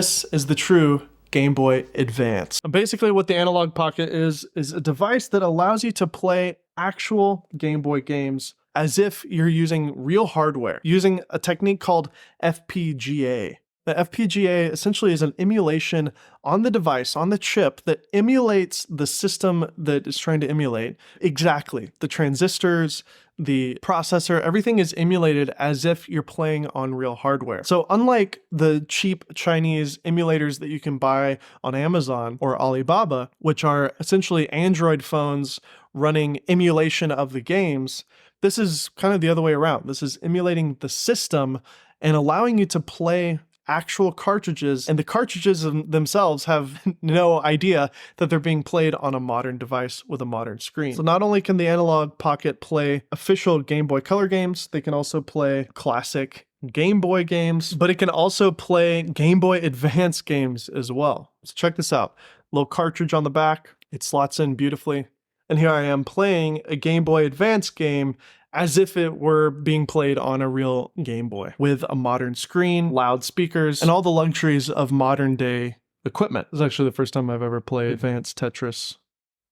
This is the true Game Boy Advance. Basically what the Analog Pocket is a device that allows you to play actual Game Boy games as if you're using real hardware, using a technique called FPGA. The FPGA essentially is an emulation on the device, on the chip, that emulates the system that it's trying to emulate. Exactly. The transistors, the processor, everything is emulated as if you're playing on real hardware. So unlike the cheap Chinese emulators that you can buy on Amazon or Alibaba, which are essentially Android phones running emulation of the games, this is kind of the other way around. This is emulating the system and allowing you to play actual cartridges, and the cartridges themselves have no idea that they're being played on a modern device with a modern screen. So not only can the Analog Pocket play official Game Boy Color games, they can also play classic Game Boy games, but it can also play Game Boy Advance games as well. So check this out. Little cartridge on the back, it slots in beautifully. And here I am playing a Game Boy Advance game as if it were being played on a real Game Boy with a modern screen, loudspeakers, and all the luxuries of modern day equipment. This is actually the first time I've ever played Advanced Tetris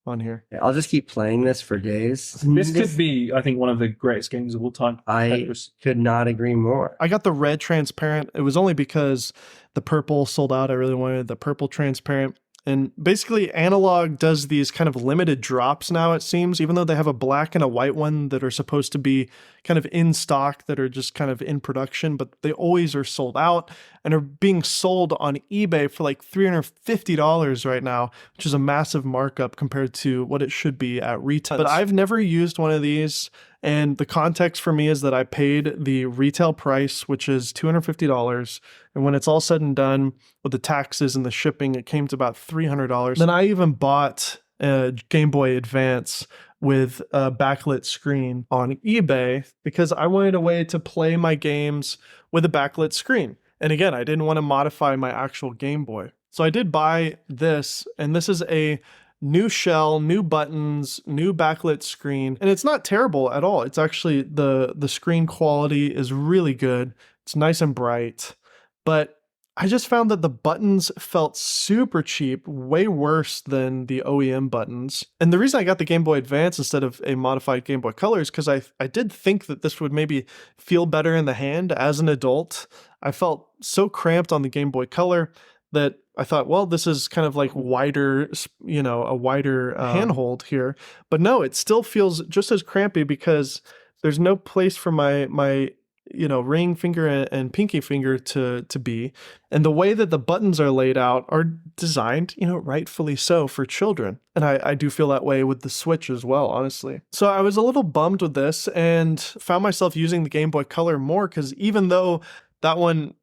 on here. Yeah, I'll just keep playing this for days. This could be, I think, one of the greatest games of all time. I could not agree more. I got the red transparent. It was only because the purple sold out. I really wanted the purple transparent. And basically Analog does these kind of limited drops now, it seems, even though they have a black and a white one that are supposed to be kind of in stock, that are just kind of in production, but they always are sold out and are being sold on eBay for like $350 right now, which is a massive markup compared to what it should be at retail. But I've never used one of these. And the context for me is that I paid the retail price, which is $250. And when it's all said and done with the taxes and the shipping, it came to about $300. Then I even bought a Game Boy Advance with a backlit screen on eBay because I wanted a way to play my games with a backlit screen. And again, I didn't want to modify my actual Game Boy. So I did buy this, and this is a new shell, new buttons, new backlit screen, and it's not terrible at all. It's actually, the screen quality is really good. It's nice and bright, but I just found that the buttons felt super cheap, way worse than the OEM buttons. And the reason I got the Game Boy Advance instead of a modified Game Boy Color is because I did think that this would maybe feel better in the hand as an adult. I felt so cramped on the Game Boy Color that I thought, well, this is kind of like wider, you know, a wider handhold here. But no, it still feels just as crampy because there's no place for my you know, ring finger and pinky finger to be. And the way that the buttons are laid out are designed, you know, rightfully so for children. And I do feel that way with the Switch as well, honestly. So I was a little bummed with this and found myself using the Game Boy Color more because even though that one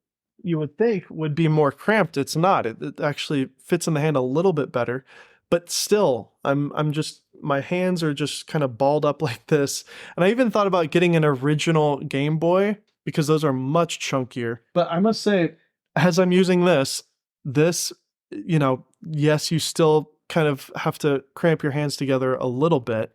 you would think would be more cramped, it's not. It actually fits in the hand a little bit better, but still, I'm just, my hands are just kind of balled up like this. And I even thought about getting an original Game Boy because those are much chunkier. But I must say, as I'm using this, you know, yes, you still kind of have to cramp your hands together a little bit,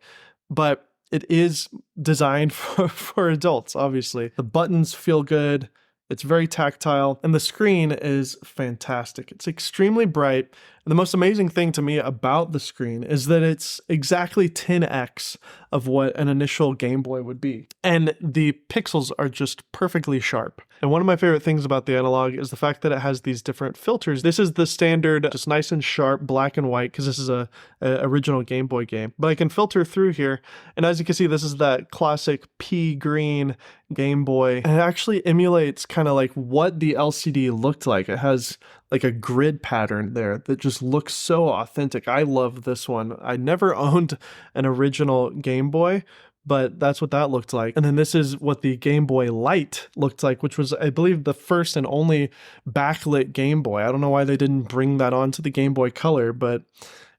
but it is designed for adults, obviously. The buttons feel good. It's very tactile, and the screen is fantastic. It's extremely bright, and the most amazing thing to me about the screen is that it's exactly 10x of what an initial Game Boy would be. And the pixels are just perfectly sharp. And one of my favorite things about the Analog is the fact that it has these different filters. This is the standard, just nice and sharp, black and white, because this is a original Game Boy game. But I can filter through here, and as you can see, this is that classic pea green Game Boy. And it actually emulates kind of like what the LCD looked like. It has like a grid pattern there that just looks so authentic. I love this one. I never owned an original Game Boy, but that's what that looked like. And then this is what the Game Boy Light looked like, which was, I believe, the first and only backlit Game Boy. I don't know why they didn't bring that onto the Game Boy Color, but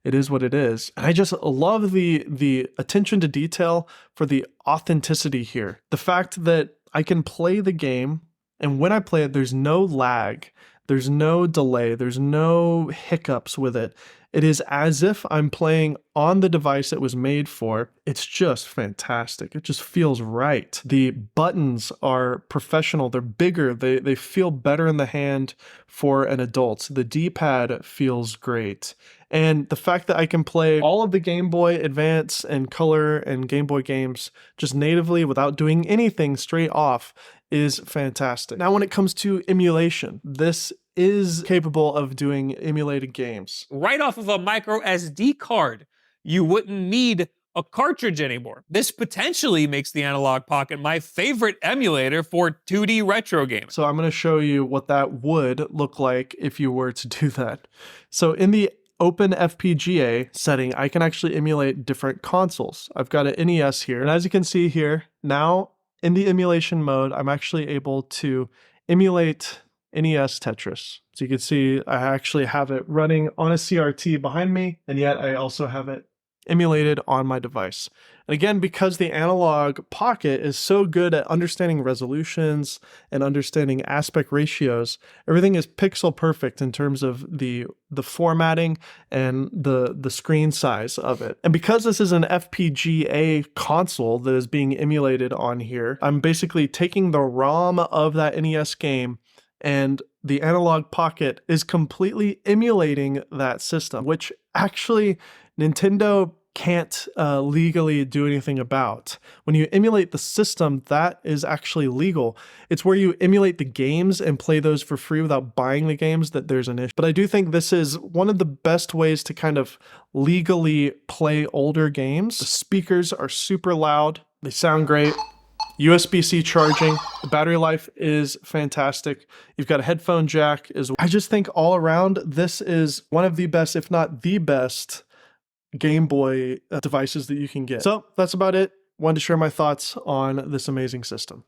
it is what it is. And I just love the attention to detail for the authenticity here. The fact that I can play the game, and when I play it, there's no lag. There's no delay. There's no hiccups with it. It is as if I'm playing on the device it was made for. It's just fantastic. It just feels right. The buttons are professional. They're bigger. They feel better in the hand for an adult. The D-pad feels great. And the fact that I can play all of the Game Boy Advance and Color and Game Boy games just natively without doing anything straight off is fantastic. Now, when it comes to emulation, this is capable of doing emulated games. Right off of a micro SD card, you wouldn't need a cartridge anymore. This potentially makes the Analogue Pocket my favorite emulator for 2D retro games. So I'm going to show you what that would look like if you were to do that. So in the Open FPGA setting, I can actually emulate different consoles. I've got an NES here, and as you can see here, now in the emulation mode, I'm actually able to emulate NES Tetris. So you can see I actually have it running on a CRT behind me, and yet I also have it emulated on my device. And again, because the Analogue Pocket is so good at understanding resolutions and understanding aspect ratios, everything is pixel perfect in terms of the formatting and the screen size of it. And because this is an FPGA console that is being emulated on here, I'm basically taking the ROM of that NES game, and the Analogue Pocket is completely emulating that system, which actually Nintendo can't legally do anything about. When you emulate the system, that is actually legal. It's where you emulate the games and play those for free without buying the games that there's an issue. But I do think this is one of the best ways to kind of legally play older games. The speakers are super loud. They sound great. USB-C charging, the battery life is fantastic. You've got a headphone jack as well. I just think all around, this is one of the best, if not the best, Game Boy devices that you can get. So that's about it. Wanted to share my thoughts on this amazing system.